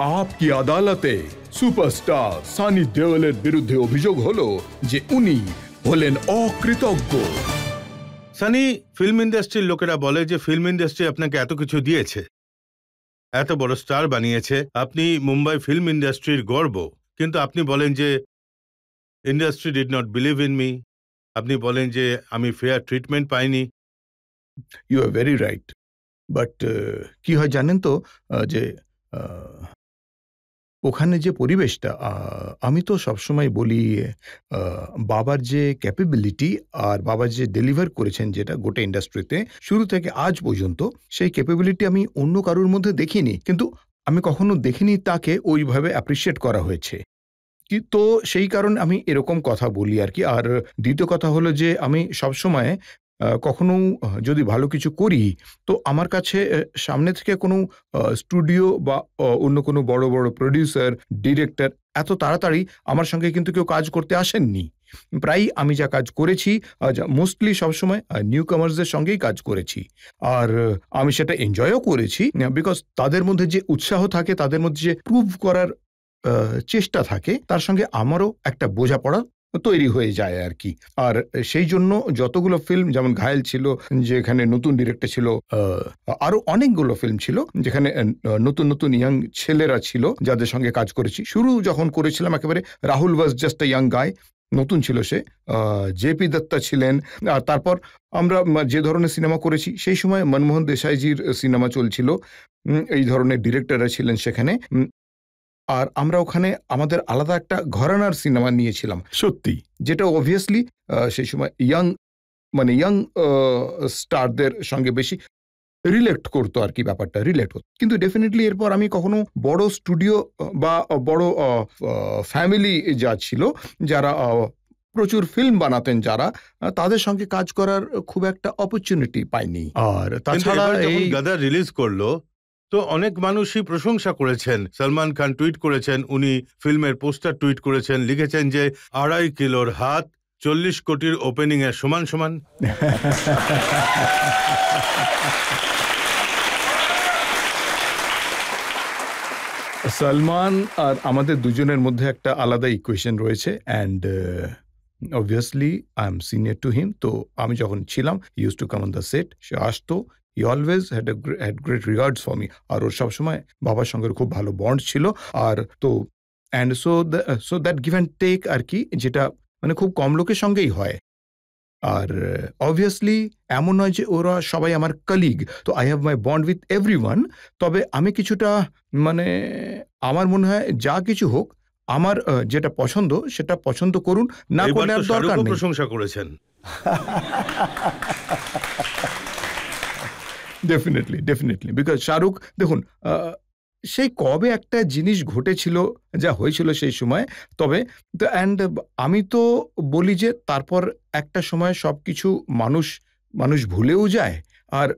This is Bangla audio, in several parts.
আপকি আদালতে সুপারস্টার সানি দেওলের বিরুদ্ধে অভিযোগ হলো যে উনি হলেন অকৃতজ্ঞ। সানি, ফিল্ম ইন্ডাস্ট্রির লোকেরা বলে যে ফিল্ম ইন্ডাস্ট্রি আপনাকে এত কিছু দিয়েছে, এত বড় স্টার বানিয়েছে, আপনি মুম্বাই ফিল্ম ইন্ডাস্ট্রির গর্ব, কিন্তু আপনি বলেন যে industry did not believe in me. আপনি বলেন যে আমি ফেয়ার ট্রিটমেন্ট পাইনি। You are very right, but কি হয় জানেন তো, যে ওখানে যে পরিবেশটা, আমি তো সবসময় বলি বাবার যে ক্যাপেবিলিটি আর বাবা যে ডেলিভার করেছেন যেটা গোটা ইন্ডাস্ট্রিতে শুরু থেকে আজ পর্যন্ত, সেই ক্যাপেবিলিটি আমি অন্য কারোর মধ্যে দেখিনি, কিন্তু আমি কখনো দেখিনি তাকে ওইভাবে অ্যাপ্রিসিয়েট করা হয়েছে। তো সেই কারণে আমি এরকম কথা বলি আর কি। আর দ্বিতীয় কথা হলো যে আমি সবসময় কখনো যদি ভালো কিছু করি, তো আমার কাছে সামনে থেকে কোনো স্টুডিও বা অন্য কোনো বড় বড় প্রডিউসার, ডিরেক্টর এত তাড়াতাড়ি আমার সঙ্গে কিন্তু কেউ কাজ করতে আসেননি। প্রায়ই আমি যা কাজ করেছি, মোস্টলি সবসময় নিউ কামার্সদের সঙ্গেই কাজ করেছি। আর আমি সেটা এনজয়ও করেছি, বিকজ তাদের মধ্যে যে উৎসাহ থাকে, তাদের মধ্যে যে প্রুভ করার চেষ্টা থাকে, তার সঙ্গে আমারও একটা বোঝাপড়া তৈরি হয়ে যায় আর কি। আর সেই জন্য যতগুলো ফিল্ম, যেমন ঘায়েল ছিল যেখানে নতুন ডিরেক্টর ছিল, আরো অনেকগুলো ফিল্ম ছিল যেখানে নতুন নতুন ইয়াং ছেলেরা ছিল যাদের সঙ্গে কাজ করেছি। শুরু যখন করেছিলাম একেবারে Rahul was just a young guy, নতুন ছিল সে, জেপি দত্তা ছিলেন। আর তারপর আমরা যে ধরনের সিনেমা করেছি সেই সময় মনমোহন দেশাইজির সিনেমা চলছিল, এই ধরনের ডিরেক্টররা ছিলেন সেখানে। আর আমরা ওখানে আমাদের আলাদা একটা ঘরানার সিনেমা নিয়েছিলাম সত্যি, যেটা অবভিয়াসলি সেই সময় ইয়াং স্টারদের সঙ্গে বেশি রিলেট করতো আর কি, ব্যাপারটা রিলেট হতো। কিন্তু ডেফিনেটলি এরপর আমি কখনো বড় স্টুডিও বা বড় ফ্যামিলি যা ছিল, যারা প্রচুর ফিল্ম বানাতেন, যারা তাদের সঙ্গে কাজ করার খুব একটা অপরচুনিটি পাইনি। আর তাছাড়া এই গাদার রিলিজ করলো তো অনেক মানুষই প্রশংসা করেছেন। সলমান খান টুইট করেছেন, উনি ফিল্মের পোস্টার টুইট করেছেন, লিখেছেন যে 2.5 কিলোর হাত 40 কোটির ওপেনিং এর সমান সমান। সলমান আর আমাদের দুজনের মধ্যে একটা আলাদা ইকুয়েশন রয়েছে, and obviously I am senior to him. তো আমি যখন ছিলাম, he used to come on the set, সে আসতো, he always had great regards for me. আর ওর সবসময় বাবার সঙ্গে খুব ভালো বন্ড ছিল। আর তো and so that give and take আর কি, যেটা মানে খুব কম লোকের সঙ্গেই হয়। আর অবভিয়াসলি এমন নয় যে ওরা সবাই আমার কলিগ, তো I have my bond with everyone. তবে আমি কিছুটা মানে আমার মনে হয় যা কিছু হোক, আমার যেটা পছন্দ সেটা পছন্দ করুন, না করলে আর দরকার নেই। প্রশংসা করেছেন ডেফিনেটলি বিকজ শাহরুখ, দেখুন সেই কবে একটা জিনিস ঘটেছিল, যা হয়েছিল সেই সময়। তবে অ্যান্ড আমি তো বলি যে তারপর একটা সময় সব কিছু মানুষ ভুলেও যায়, আর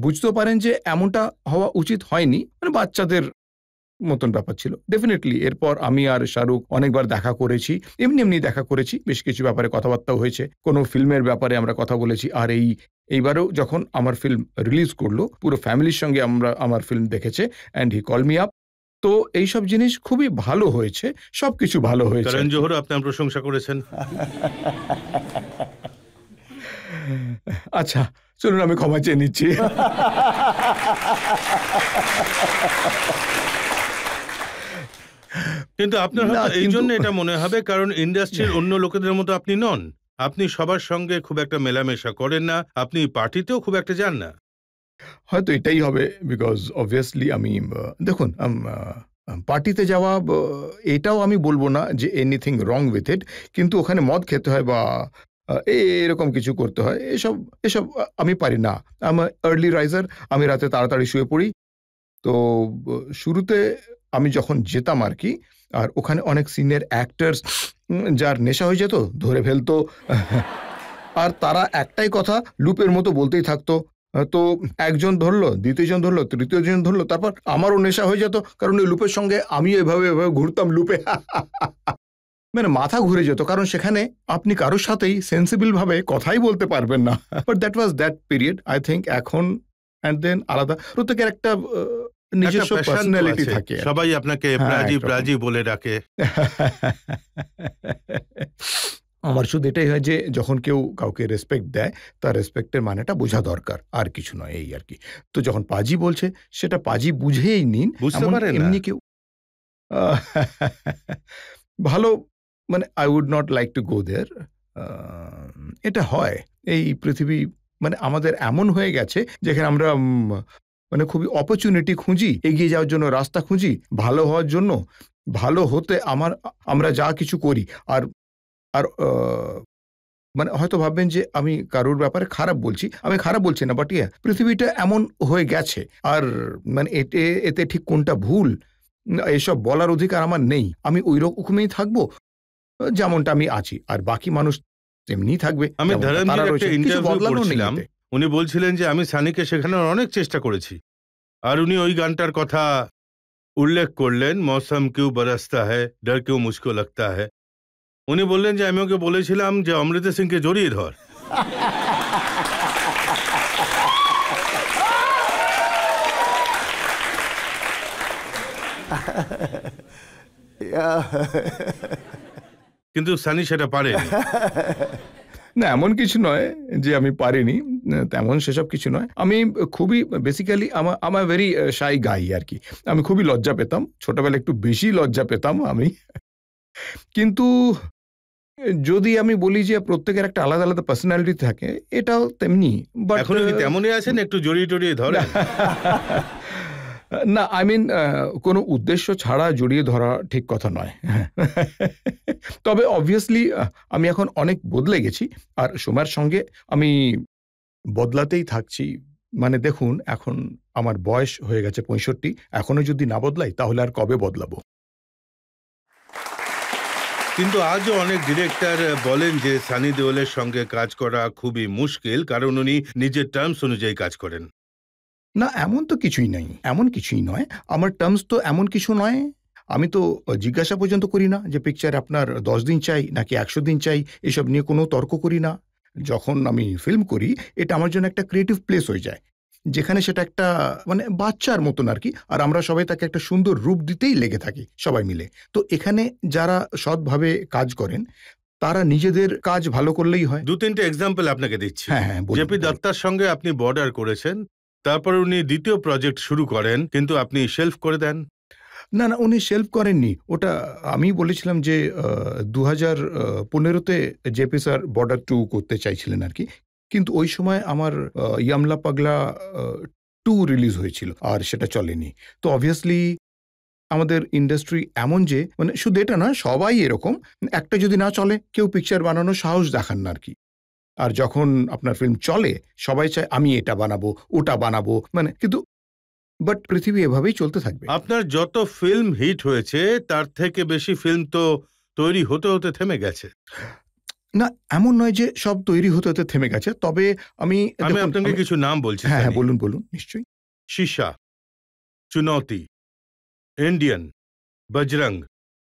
বুঝতেও পারেন যে এমনটা হওয়া উচিত হয়নি, মানে বাচ্চাদের মতন ব্যাপার ছিল। ডেফিনেটলি এরপর আমি আর শাহরুখ অনেকবার দেখা করেছি, এমনি দেখা করেছি, বেশ কিছু ব্যাপারে কথাবার্তাও হয়েছে, কোনো ফিল্মের ব্যাপারে আমরা কথা বলেছি। আর এইবারেও যখন আমার ফিল্ম রিলিজ করলো, পুরো ফ্যামিলির সঙ্গে আমার ফিল্ম দেখেছে, and he call me up. তো এইসব জিনিস খুবই ভালো হয়েছে, সবকিছু ভালো হয়েছে। করণ জোহর আপনার প্রশংসা করেছেন। আচ্ছা চলুন, আমি ক্ষমা চেয়ে নিচ্ছি। কিন্তু আপনার হয়তো এই জন্য এটা মনে হবে কারণ ইন্ডাস্ট্রির অন্য লোকেদের মতো আপনি নন। আপনি সবার সঙ্গে খুব একটা মেলামেশা করেন না, আপনি পার্টিতেও খুব একটা যান না। হয়তো এটাই হবে, বিকজ অবভিয়াসলি আমি দেখুন, পার্টিতে যাওয়া, এটাও আমি বলবো না যে এনিথিং রং উইথ ইট, কিন্তু ওখানে মদ খেতে হয় বা এরকম কিছু করতে হয়, এসব আমি পারি না। আমি আর্লি রাইজার, আমি রাতে তাড়াতাড়ি শুয়ে পড়ি। তো শুরুতে আমি যখন যেতাম আর কি, আর ওখানে অনেক সিনিয়র অ্যাক্টার্স যার নেশা হয়ে যেত, ধরে ফেলতো, আর তারা একটাই কথা লুপের মতো বলতেই থাকতো। তো একজন ধরলো, দ্বিতীয়জন ধরলো, তৃতীয়জন ধরলো, তারপর আমারও নেশা হয়ে যেত, কারণ ওই লুপের সঙ্গে আমি এভাবে ঘুরতাম লুপে। মানে মাথা ঘুরে যেত, কারণ সেখানে আপনি কারোর সাথেই সেন্সিবল ভাবে কথাই বলতে পারবেন না। But that was that period, I think. এখন অ্যান্ড দেন আলাদা, প্রত্যেকের একটা নিজস্ব passion তো পার্সোনালিটি আছে। থাকে আর কি। সবাই আপনাকে হ্যাঁ, প্রাজি একরকম। প্রাজি বলে ডাকে। আমার শুধু এটাই হয় যে যখন কেউ কাউকে রেসপেক্ট দেয়, তার রেসপেক্টের মানেটা বোঝা দরকার। আর কিছু নয়, এই আরকি। তো যখন পাজি বলছে, সেটা পাজি বুঝেই নিন। বুঝতে এমন পারেন না? এমনি কেউ আ ভালো, মানে I would not like to go there. আ এটা হয়। এই পৃথিবী, মানে আমাদের এমন হয়ে গেছে যেখানে আমরা মানে খুবই অপরচুনিটি খুঁজি, এগিয়ে যাওয়ার জন্য রাস্তা খুঁজি, ভালো হওয়ার জন্য। ভালো হতে আমরা যা কিছু করি। আর আর মানে হয়তো ভাববেন যে আমি কারোর ব্যাপারে খারাপ বলছি। আমি খারাপ বলছি না, বাট পৃথিবীটা এমন হয়ে গেছে। আর মানে এতে ঠিক কোনটা ভুল, এসব বলার অধিকার আমার নেই। আমি ওই রকমই থাকবো যেমনটা আমি আছি। আর বাকি মানুষ তেমনিই থাকবে আমি যেমনটা তারা ধরমজির একটা রয়েছে। কিছু ইন্টারভিউ বদলানো নেই পড়ছিলাম। এতে। উনি বলছিলেন যে আমি সানিকে শেখানোর অনেক চেষ্টা করেছি। আর উনি ওই গানটার কথা উল্লেখ করলেন, মৌসম কিউ বরসতা হ্যায়, ডর কিউ মুঝকো লাগতা হ্যায়। উনি বললেন যে আমি ওকে বলেছিলাম যে অমৃতা সিংকে জড়িয়ে ধর। কিন্তু সানি সেটা পারেনি। না, এমন কিছু নয় যে আমি পারিনি। তেমন সেসব কিছু নয়। আমি খুবই বেসিক্যালি আমার ভেরি শাই গাই আরকি। আমি খুবই লজ্জা পেতাম। ছোটবেলায় একটু বেশি লজ্জা পেতাম আমি। কিন্তু যদি আমি বলি যে প্রত্যেকের একটা আলাদা, আলাদা পার্সোনালিটি থাকে, এটাও তেমনি। বাট এখনো কি তেমনই আছেন? একটু জড়িয়ে টড়িয়ে ধরেন? না, আই মিন কোনো উদ্দেশ্য ছাড়া জড়িয়ে ধরা ঠিক কথা নয়। তবে অবভিয়াসলি আমি এখন অনেক বদলে গেছি। আর সময়ের সঙ্গে আমি বদলাতেই থাকছি। মানে দেখুন, এখন আমার বয়স হয়ে গেছে ৬৫। এখনো যদি না বদলাই তাহলে আর কবে বদলাবো? কিন্তু আজও অনেক ডিরেক্টর বলেন যে সানি দেওলের সঙ্গে কাজ করা খুবই মুশকিল, কারণ উনি নিজের টার্মস অনুযায়ী কাজ করেন। না, এমন তো কিছুই নাই। এমন কিছুই নয়। আমার টার্মস তো এমন কিছু নয়। আমি তো জিজ্ঞাসা পর্যন্ত করি না যে পিকচার আপনার ১০ দিন চাই নাকি ১০০ দিন চাই, এসব নিয়ে কোনো তর্ক করি না। যখন আমি ফিল্ম করি, এটা আমার জন্য একটা ক্রিয়েটিভ প্লেস হয়ে যায়। যেখানে সেটা একটা, মানে বাচ্চার মতন আরকি। আর আমরা সবাই তাকে একটা সুন্দর রূপ দিতেই লেগে থাকি সবাই মিলে। তো এখানে যারা সৎভাবে কাজ করেন, তারা নিজেদের কাজ ভালো করলেই হয়। ২-৩টে এক্সাম্পল আপনাকে দিচ্ছি। হ্যাঁ, হ্যাঁ, বলুন, জেপি বলুন। দত্তার সঙ্গে আপনি বর্ডার করেছেন, তারপর উনি দ্বিতীয় প্রজেক্ট শুরু করেন, কিন্তু আপনি শেলফ করে দেন। না, না, উনি শেলফ করেননি। ওটা আমি বলেছিলাম যে ২০১৫ তে জেপি স্যার বর্ডার 2 করতে চাইছিলেন আরকি। কিন্তু ওই সময় আমার ইয়ামলা পাগলা আ 2 রিলিজ হয়েছিল। আর সেটা চলেনি। তো অবভিয়াসলি আমাদের ইন্ডাস্ট্রি এমন যে, মানে শুধু এটা না, সবাই এরকম। একটা যদি না চলে, কেউ পিকচার বানানোর সাহস দেখান না আরকি। আর যখন আপনার ফিল্ম চলে, সবাই চায় আমি এটা বানাবো, ওটা বানাবো। মানে কিন্তু বাট পৃথিবী এভাবেই চলতে থাকবে। আপনার যত ফিল্ম হিট হয়েছে তার থেকে বেশি ফিল্ম তো তৈরি হতে হতে থেমে গেছে। না, এমন নয় যে সব তৈরি হতে, হতে থেমে গেছে। তবে আমি আমি দেখুন, আপনাকে কিছু নাম বলছি। হ্যাঁ, হ্যাঁ, সানি, বলুন, বলুন। নিশ্চয়ই। শীশা, চুনৌতি, ইন্ডিয়ান, বজরং,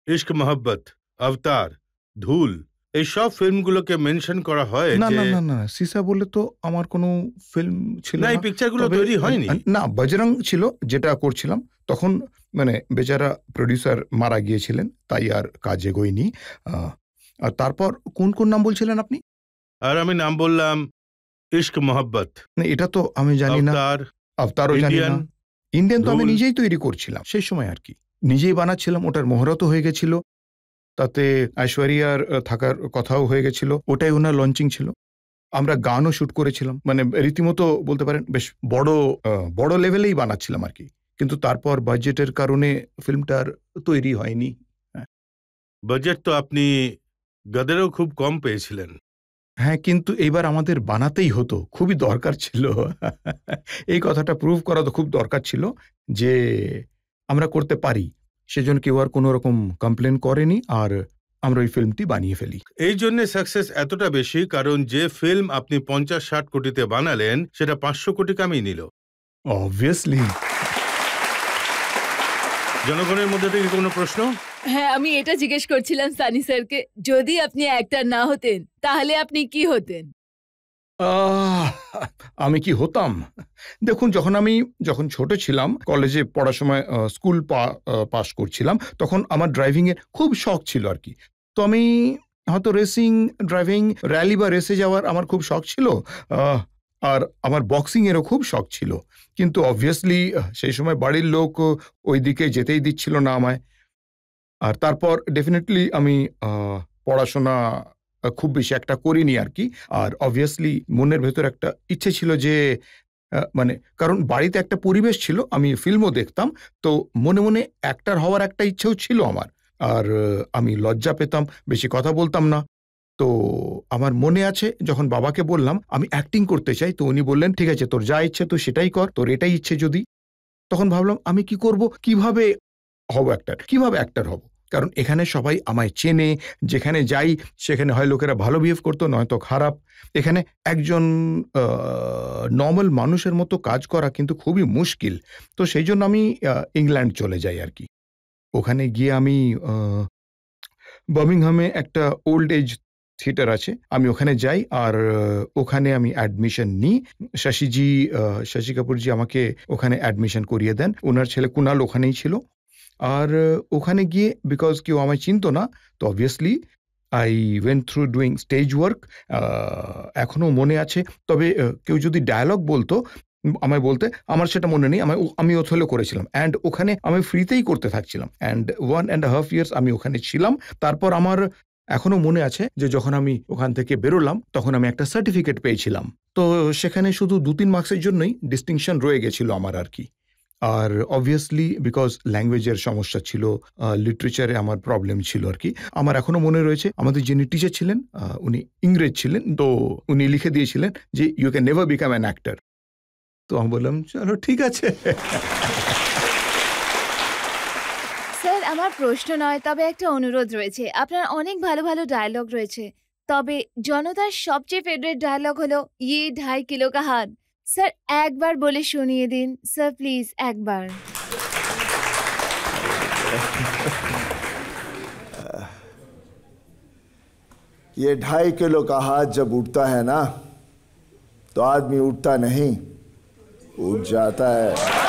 ইশক মোহব্বত, অবতার, ধুল, এই সব ফিল্মগুলোকে মেনশন করা হয় না, যে না, না, না। সিসা বলে তো আমার কোনো ফিল্ম ছিল না, না। এই পিকচারগুলো তবে তৈরি হয়নি। না, বজরং ছিল যেটা করছিলাম। তখন মানে বেচারা প্রোডিউসার মারা গিয়েছিলেন। তাই আর কাজ এগোয়নি। আ আর তারপর কোন, কোন নাম বলছিলেন আপনি? আর আমি নাম বললাম ইশক মোহব্বত, না, এটা তো আমি জানি না। অবতার, আভতারও জানি ইন্ডিয়ান, না। ইন্ডিয়ান তো আমি ধুল। নিজেই তৈরি করছিলাম সেই সময় আরকি। নিজেই বানাচ্ছিলাম। ওটার মহরতও হয়ে গেছিল। তাতে ঐশ্বরিয়ার থাকার কথাও হয়ে গেছিল। ওটাই উনার লঞ্চিং ছিল। আমরা গানও শুট করেছিলাম। মানে রীতিমতো বলতে পারেন বেশ বড় লেভেলেই বানাচ্ছিলাম আরকি। কিন্তু তারপর বাজেটের কারণে ফিল্মটা আর তৈরি হয়নি। হ্যাঁ। বাজেট তো আপনি গদেরও খুব কম পেয়েছিলেন। হ্যাঁ, কিন্তু এইবার আমাদের বানাতেই হতো। খুবই দরকার ছিল। এই কথাটা প্রুভ করা তো খুব দরকার ছিল যে আমরা করতে পারি। সেজন্য কেউ আর কোনো রকম কমপ্লেইন করেনি। আর আমরা ওই ফিল্মটি বানিয়ে ফেলি। এই জন্য সাকসেস এতটা বেশি, কারণ যে ফিল্ম আপনি ৫০-৬০ কোটিতে বানালেন সেটা ৫০০ কোটি কামিয়ে নিল। অবভিয়াসলি। জনগণের মধ্যে থেকে কোনো প্রশ্ন? হ্যাঁ, আমি এটা জিজ্ঞেস করছিলাম সানি স্যারকে, যদি আপনি অ্যাক্টর না হতেন তাহলে আপনি কি হতেন? আহ, আমি কি হতাম? দেখুন, যখন ছোট ছিলাম, কলেজে পড়ার সময় স্কুল পাস করছিলাম, তখন আমার ড্রাইভিং এর খুব শখ ছিল আরকি। তো আমি হয়তো রেসিং, ড্রাইভিং, র‍্যালি বা রেসে যাওয়ার আমার খুব শখ ছিল। আহ আর আমার বক্সিং এরও খুব শখ ছিল। কিন্তু অবভিয়াসলি সেই সময় বাড়ির লোক ওইদিকে যেতেই দিচ্ছিল না আমায়। আর তারপর ডেফিনিটলি আমি আ পড়াশোনা খুব বেশি একটা করিনি আরকি। আর অবভিয়াসলি মনের ভেতর একটা ইচ্ছে ছিল যে মানে, কারণ বাড়িতে একটা পরিবেশ ছিল, আমি ফিল্মও দেখতাম। তো মনে, মনে অ্যাক্টর হওয়ার একটা ইচ্ছেও ছিল আমার। আর আমি লজ্জা পেতাম, বেশি কথা বলতাম না। তো আমার মনে আছে যখন বাবাকে বললাম, "আমি অ্যাক্টিং করতে চাই।" তো উনি বললেন, "ঠিক আছে, তোর যা ইচ্ছে তুই সেটাই কর। তোর এটাই ইচ্ছে যদি।" তখন ভাবলাম, আমি কি করব? কিভাবে হব অ্যাক্টর? কিভাবে অ্যাক্টর হব? কারণ এখানে সবাই আমায় চেনে। যেখানে যাই সেখানে হয় লোকেরা ভালো বিহেভ করত, নয়তো খারাপ। এখানে একজন আ নরমাল মানুষের মতো কাজ করা কিন্তু খুবই মুশকিল। তো সেইজন্য আমি ইংল্যান্ড চলে যাই আরকি। ওখানে গিয়ে আমি আ বার্মিংহামে একটা ওল্ড এজ থিয়েটার আছে। আমি ওখানে যাই আর ওখানে আমি অ্যাডমিশন নিই। শশীজি শশী কাপুরজি আমাকে ওখানে অ্যাডমিশন করিয়ে দেন। উনার ছেলে কুনাল ওখানেই ছিল। আর ওখানে গিয়ে বিকজ কেউ আমায় চিনত না, তো obviously I went through doing stage work. আ এখনো মনে আছে। তবে কেউ যদি ডায়ালগ বলতো আমায় বলতে, আমার সেটা মনে নেই। আমি ওথেলো করেছিলাম। অ্যান্ড ওখানে আমি ফ্রিতেই করতে থাকছিলাম। অ্যান্ড 1 1/2 ইয়ার্স আমি ওখানে ছিলাম। তারপর আমার এখনো মনে আছে যে যখন আমি ওখান থেকে বেরোলাম, তখন আমি একটা সার্টিফিকেট পেয়েছিলাম। তো সেখানে শুধু ২-৩ মার্কসের জন্যই ডিস্টিংশন রয়ে গেছিল আমার আরকি। আর অবভিয়াসলি বিকজ ল্যাঙ্গুয়েজের সমস্যা ছিল, লিটারেচারে আমার প্রবলেম ছিল আরকি। আমার এখনো মনে রয়েছে আমাদের যিনি টিচার ছিলেন, উনি ইংরেজ ছিলেন। তো উনি লিখে দিয়েছিলেন যে, "you can never become an actor." তো আমি বললাম, "চলো ঠিক আছে।" স্যার, আমার প্রশ্ন নয়, তবে একটা অনুরোধ রয়েছে। আপনার অনেক ভালো, ভালো ডায়ালগ রয়েছে। তবে জনতার সবচেয়ে ফেভারিট ডায়ালগ হলো, "ये 2.5 কিলো का हाथ।" স্যার, একবার বলে শুনিয়ে দিন। স্যার প্লিজ একবার। ये 2.5 किलो का हाथ जब उठता है ना, तो आदमी उठता नहीं, उठ जाता है।